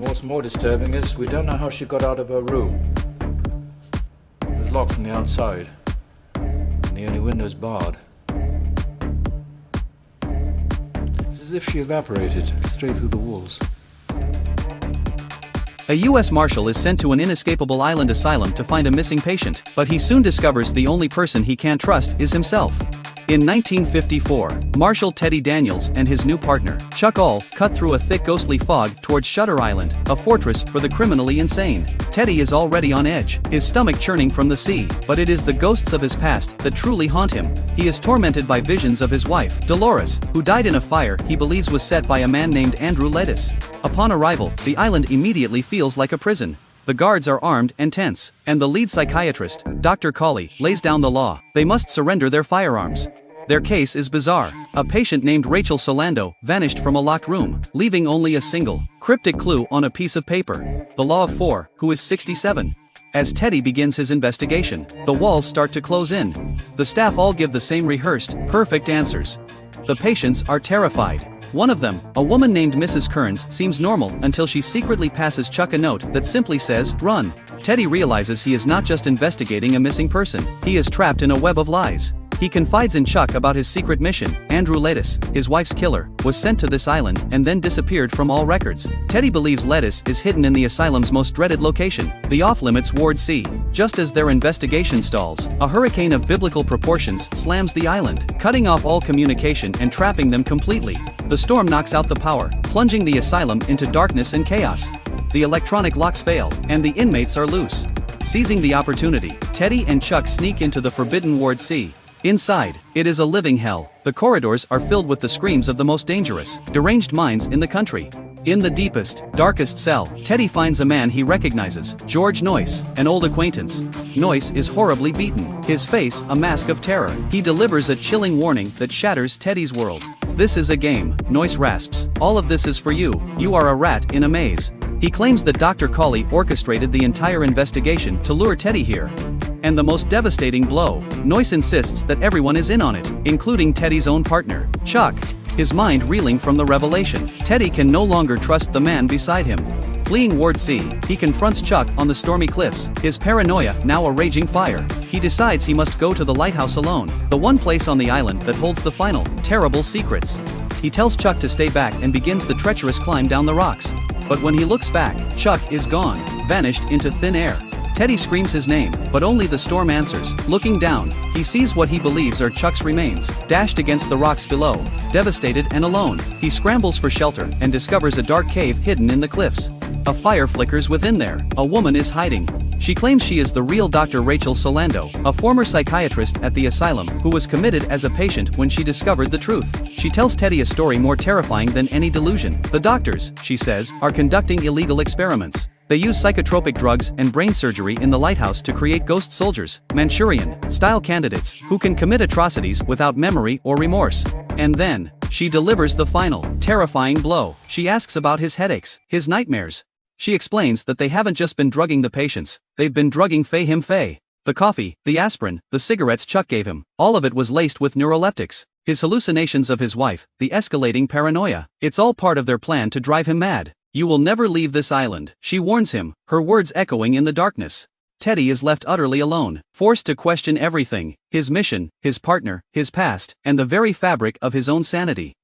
What's more disturbing is we don't know how she got out of her room. It was locked from the outside, and the only window's barred. It's as if she evaporated straight through the walls. A U.S. Marshal is sent to an inescapable island asylum to find a missing patient, but he soon discovers the only person he can't trust is himself. In 1954, Marshal Teddy Daniels and his new partner, Chuck All, cut through a thick ghostly fog towards Shutter Island, a fortress for the criminally insane. Teddy is already on edge, his stomach churning from the sea, but it is the ghosts of his past that truly haunt him. He is tormented by visions of his wife, Dolores, who died in a fire he believes was set by a man named Andrew Lettis. Upon arrival, the island immediately feels like a prison. The guards are armed and tense, and the lead psychiatrist, Dr. Colley, lays down the law. They must surrender their firearms. Their case is bizarre. A patient named Rachel Solando vanished from a locked room, leaving only a single, cryptic clue on a piece of paper. The Law of Four, who is 67. As Teddy begins his investigation, the walls start to close in. The staff all give the same rehearsed, perfect answers. The patients are terrified. One of them, a woman named Mrs. Kearns, seems normal until she secretly passes Chuck a note that simply says, "Run." Teddy realizes he is not just investigating a missing person, he is trapped in a web of lies. He confides in Chuck about his secret mission. Andrew Lettis, his wife's killer, was sent to this island and then disappeared from all records. Teddy believes Lettis is hidden in the asylum's most dreaded location, the off-limits Ward C. Just as their investigation stalls, a hurricane of biblical proportions slams the island, cutting off all communication and trapping them completely. The storm knocks out the power, plunging the asylum into darkness and chaos. The electronic locks fail, and the inmates are loose. Seizing the opportunity, Teddy and Chuck sneak into the forbidden Ward C. Inside, it is a living hell. The corridors are filled with the screams of the most dangerous, deranged minds in the country. In the deepest, darkest cell, Teddy finds a man he recognizes, George Noyce, an old acquaintance. Noyce is horribly beaten, his face a mask of terror. He delivers a chilling warning that shatters Teddy's world. "This is a game," Noyce rasps. "All of this is for you. You are a rat in a maze." He claims that Dr. Colley orchestrated the entire investigation to lure Teddy here. And the most devastating blow, Noyce insists that everyone is in on it, including Teddy's own partner, Chuck. His mind reeling from the revelation, Teddy can no longer trust the man beside him. Fleeing Ward C, he confronts Chuck on the stormy cliffs, his paranoia now a raging fire. He decides he must go to the lighthouse alone, the one place on the island that holds the final, terrible secrets. He tells Chuck to stay back and begins the treacherous climb down the rocks. But when he looks back, Chuck is gone, vanished into thin air. Teddy screams his name, but only the storm answers. Looking down, he sees what he believes are Chuck's remains, dashed against the rocks below. Devastated and alone, he scrambles for shelter and discovers a dark cave hidden in the cliffs. A fire flickers within there. A woman is hiding. She claims she is the real Dr. Rachel Solando, a former psychiatrist at the asylum who was committed as a patient when she discovered the truth. She tells Teddy a story more terrifying than any delusion. The doctors, she says, are conducting illegal experiments. They use psychotropic drugs and brain surgery in the lighthouse to create ghost soldiers, Manchurian-style candidates, who can commit atrocities without memory or remorse. And then, she delivers the final, terrifying blow. She asks about his headaches, his nightmares. She explains that they haven't just been drugging the patients, they've been drugging Faye. The coffee, the aspirin, the cigarettes Chuck gave him, all of it was laced with neuroleptics. His hallucinations of his wife, the escalating paranoia, it's all part of their plan to drive him mad. "You will never leave this island," she warns him, her words echoing in the darkness. Teddy is left utterly alone, forced to question everything, his mission, his partner, his past, and the very fabric of his own sanity.